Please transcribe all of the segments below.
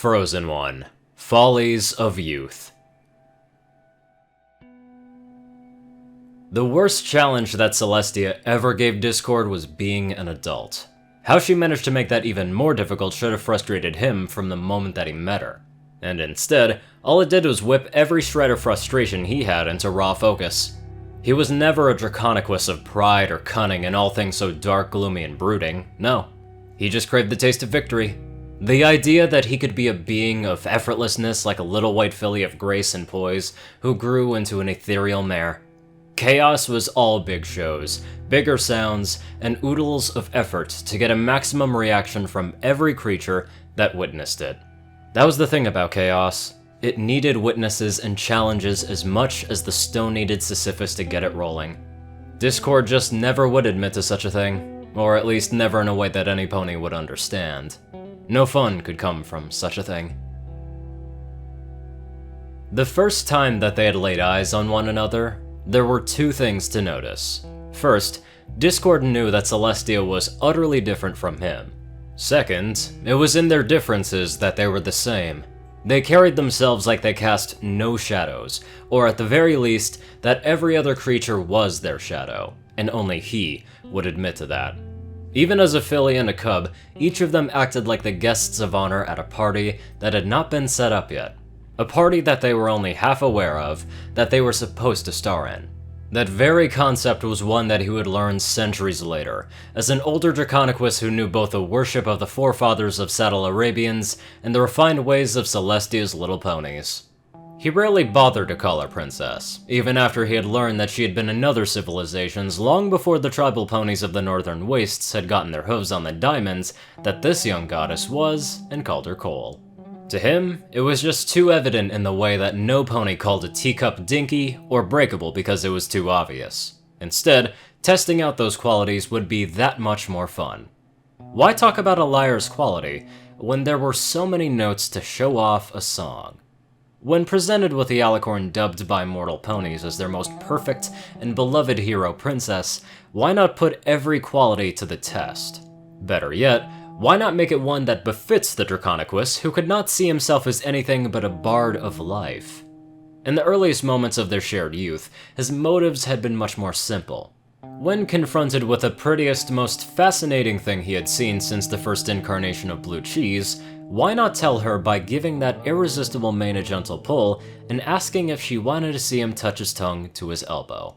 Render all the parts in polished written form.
Frozen One, Follies of Youth. The worst challenge that Celestia ever gave Discord was being an adult. How she managed to make that even more difficult should have frustrated him from the moment that he met her. And instead, all it did was whip every shred of frustration he had into raw focus. He was never a Draconequus of pride or cunning and all things so dark, gloomy, and brooding. No. He just craved the taste of victory. The idea that he could be a being of effortlessness like a little white filly of grace and poise who grew into an ethereal mare. Chaos was all big shows, bigger sounds, and oodles of effort to get a maximum reaction from every creature that witnessed it. That was the thing about Chaos. It needed witnesses and challenges as much as the stone needed Sisyphus to get it rolling. Discord just never would admit to such a thing, or at least never in a way that any pony would understand. No fun could come from such a thing. The first time that they had laid eyes on one another, there were two things to notice. First, Discord knew that Celestia was utterly different from him. Second, it was in their differences that they were the same. They carried themselves like they cast no shadows, or at the very least, that every other creature was their shadow, and only he would admit to that. Even as a filly and a cub, each of them acted like the guests of honor at a party that had not been set up yet. A party that they were only half aware of, that they were supposed to star in. That very concept was one that he would learn centuries later, as an older Draconequus who knew both the worship of the forefathers of Saddle Arabians and the refined ways of Celestia's little ponies. He rarely bothered to call her princess, even after he had learned that she had been in other civilizations long before the tribal ponies of the northern wastes had gotten their hooves on the diamonds that this young goddess was, and called her Cole. To him, it was just too evident in the way that no pony called a teacup dinky or breakable because it was too obvious. Instead, testing out those qualities would be that much more fun. Why talk about a liar's quality when there were so many notes to show off a song? When presented with the alicorn dubbed by mortal ponies as their most perfect and beloved hero princess, why not put every quality to the test? Better yet, why not make it one that befits the Draconequus, who could not see himself as anything but a bard of life? In the earliest moments of their shared youth, his motives had been much more simple. When confronted with the prettiest, most fascinating thing he had seen since the first incarnation of blue cheese, why not tell her by giving that irresistible mane a gentle pull and asking if she wanted to see him touch his tongue to his elbow?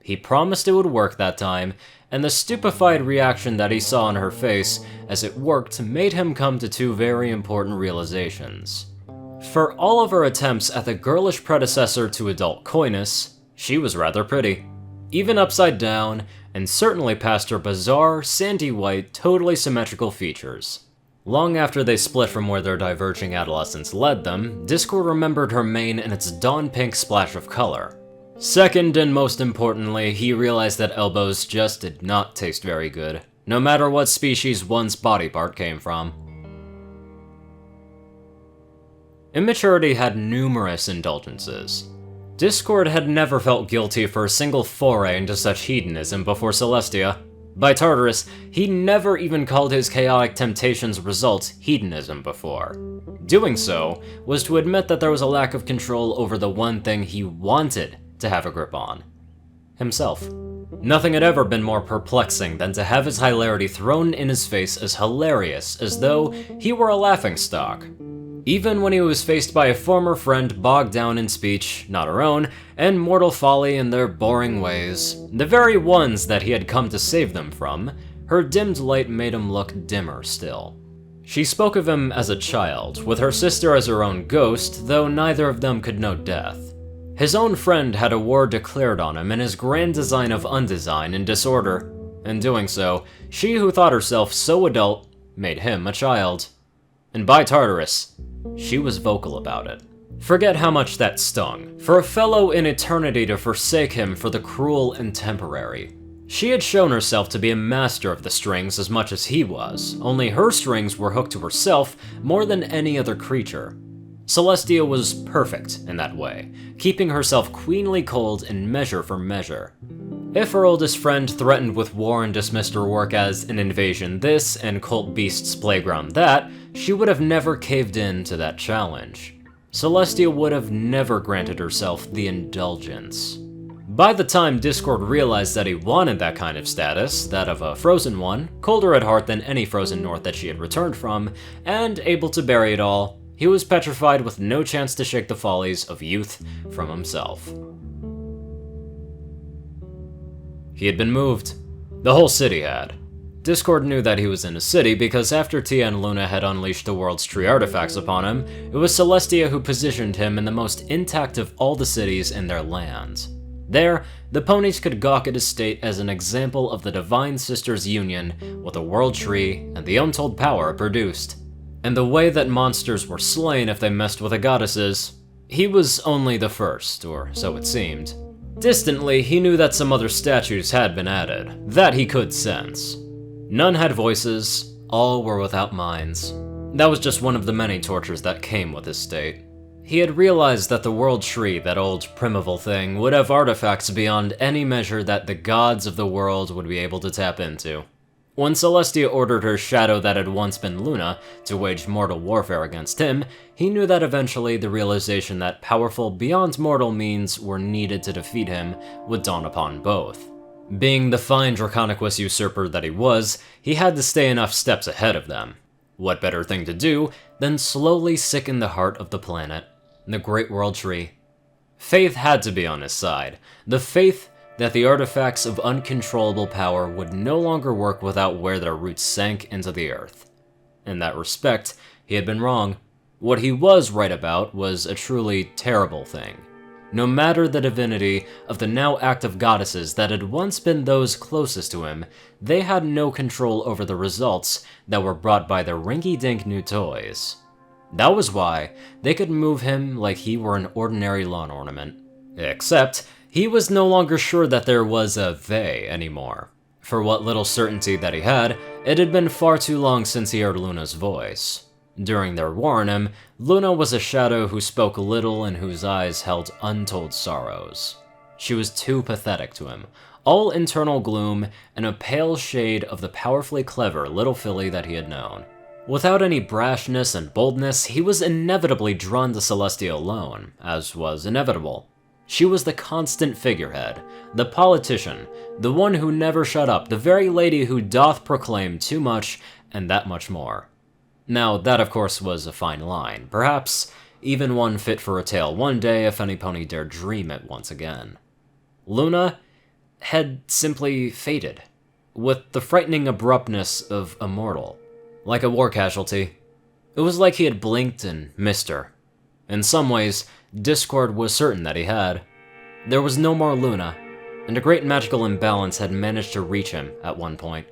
He promised it would work that time, and the stupefied reaction that he saw on her face as it worked made him come to two very important realizations. For all of her attempts at the girlish predecessor to adult coyness, she was rather pretty. Even upside down, and certainly past her bizarre, sandy white, totally symmetrical features. Long after they split from where their diverging adolescence led them, Discord remembered her mane and its dawn pink splash of color. Second, and most importantly, he realized that elbows just did not taste very good, no matter what species one's body part came from. Immaturity had numerous indulgences. Discord had never felt guilty for a single foray into such hedonism before Celestia. By Tartarus, he never even called his chaotic temptations result hedonism before. Doing so was to admit that there was a lack of control over the one thing he wanted to have a grip on: himself. Nothing had ever been more perplexing than to have his hilarity thrown in his face as hilarious as though he were a laughingstock. Even when he was faced by a former friend bogged down in speech, not her own, and mortal folly in their boring ways, the very ones that he had come to save them from, her dimmed light made him look dimmer still. She spoke of him as a child, with her sister as her own ghost, though neither of them could know death. His own friend had a war declared on him in his grand design of undesign and disorder. In doing so, she who thought herself so adult made him a child. And by Tartarus, she was vocal about it. Forget how much that stung. For a fellow in eternity to forsake him for the cruel and temporary. She had shown herself to be a master of the strings as much as he was, only her strings were hooked to herself more than any other creature. Celestia was perfect in that way, keeping herself queenly cold in measure for measure. If her oldest friend threatened with war and dismissed her work as an invasion this and cult beasts playground that, she would have never caved in to that challenge. Celestia would have never granted herself the indulgence. By the time Discord realized that he wanted that kind of status, that of a frozen one, colder at heart than any frozen north that she had returned from, and able to bury it all, he was petrified with no chance to shake the follies of youth from himself. He had been moved. The whole city had. Discord knew that he was in a city because after Tia and Luna had unleashed the world's tree artifacts upon him, it was Celestia who positioned him in the most intact of all the cities in their land. There, the ponies could gawk at his state as an example of the Divine Sisters' union with the world tree and the untold power it produced. And the way that monsters were slain if they messed with the goddesses, he was only the first, or so it seemed. Distantly, he knew that some other statues had been added. That he could sense. None had voices, all were without minds. That was just one of the many tortures that came with his state. He had realized that the world tree, that old primeval thing, would have artifacts beyond any measure that the gods of the world would be able to tap into. When Celestia ordered her shadow that had once been Luna to wage mortal warfare against him, he knew that eventually the realization that powerful beyond mortal means were needed to defeat him would dawn upon both. Being the fine Draconiquus usurper that he was, he had to stay enough steps ahead of them. What better thing to do than slowly sicken the heart of the planet, the Great World Tree? Faith had to be on his side. The faith that the artifacts of uncontrollable power would no longer work without where their roots sank into the earth. In that respect, he had been wrong. What he was right about was a truly terrible thing. No matter the divinity of the now active goddesses that had once been those closest to him, they had no control over the results that were brought by their rinky-dink new toys. That was why they could move him like he were an ordinary lawn ornament. Except, he was no longer sure that there was a they anymore. For what little certainty that he had, it had been far too long since he heard Luna's voice. During their war on him, Luna was a shadow who spoke little and whose eyes held untold sorrows. She was too pathetic to him, all internal gloom and a pale shade of the powerfully clever little filly that he had known. Without any brashness and boldness, he was inevitably drawn to Celestia alone, as was inevitable. She was the constant figurehead, the politician, the one who never shut up, the very lady who doth proclaim too much and that much more. Now, that of course was a fine line, perhaps even one fit for a tale one day if any pony dared dream it once again. Luna had simply faded, with the frightening abruptness of a mortal, like a war casualty. It was like he had blinked and missed her. In some ways, Discord was certain that he had. There was no more Luna, and a great magical imbalance had managed to reach him at one point.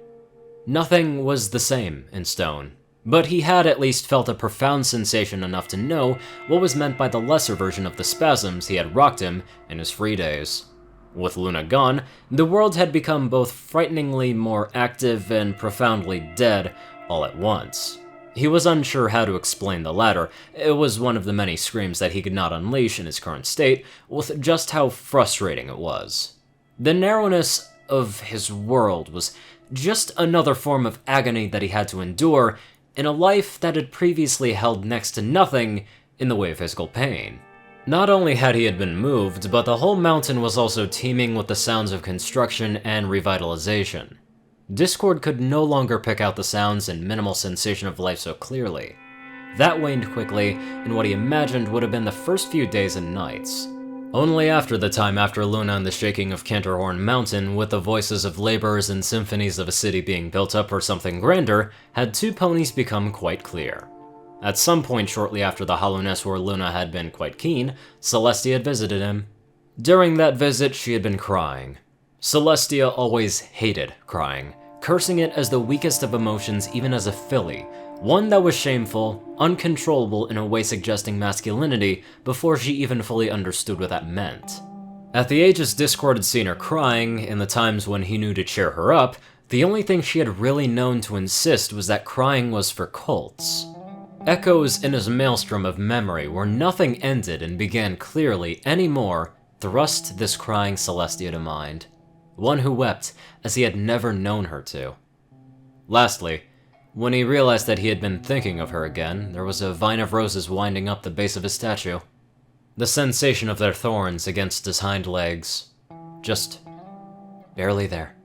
Nothing was the same in stone, but he had at least felt a profound sensation enough to know what was meant by the lesser version of the spasms he had rocked him in his free days. With Luna gone, the world had become both frighteningly more active and profoundly dead all at once. He was unsure how to explain the latter. It was one of the many screams that he could not unleash in his current state, with just how frustrating it was. The narrowness of his world was just another form of agony that he had to endure in a life that had previously held next to nothing in the way of physical pain. Not only had he been moved, but the whole mountain was also teeming with the sounds of construction and revitalization. Discord could no longer pick out the sounds and minimal sensation of life so clearly. That waned quickly in what he imagined would have been the first few days and nights. Only after the time after Luna and the shaking of Canterhorn Mountain, with the voices of laborers and symphonies of a city being built up for something grander, had two ponies become quite clear. At some point shortly after the hollowness where Luna had been quite keen, Celestia had visited him. During that visit, she had been crying. Celestia always hated crying, cursing it as the weakest of emotions even as a filly, one that was shameful, uncontrollable in a way suggesting masculinity before she even fully understood what that meant. At the ages Discord had seen her crying, in the times when he knew to cheer her up, the only thing she had really known to insist was that crying was for cults. Echoes in his maelstrom of memory where nothing ended and began clearly anymore thrust this crying Celestia to mind. one who wept as he had never known her to. Lastly, when he realized that he had been thinking of her again, there was a vine of roses winding up the base of his statue. The sensation of their thorns against his hind legs, just barely there.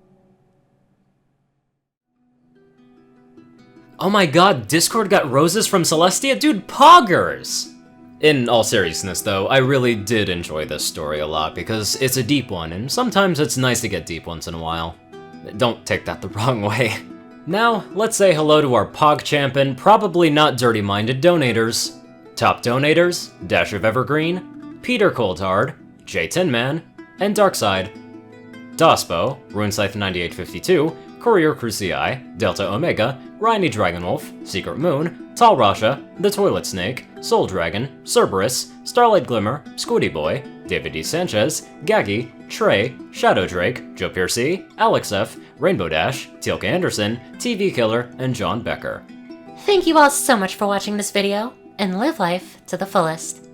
Oh my god, Discord got roses from Celestia? Dude, poggers! In all seriousness though, I really did enjoy this story a lot because it's a deep one, and sometimes it's nice to get deep once in a while. Don't take that the wrong way. Now, let's say hello to our PogChamp and probably not dirty-minded donators. Top donators, Dash of Evergreen, Peter Coulthard, J Tinman, and Darkside. Dospo, RuneScythe9852, CourierCruz CI, Delta Omega, Ryanny Dragonwolf, Secret Moon, Tallrascha, The Toilet Snake, SoulDragon, Cerberus, Starlight Glimmer, Squiddy Boy, David D. Sanchez, Gaggy, Trey, Shadow Drake, Joe Piercy, Alex F., Rainbow Dash, Teal'ca Anderson, TV Killer, and John Becker. Thank you all so much for watching this video, and live life to the fullest.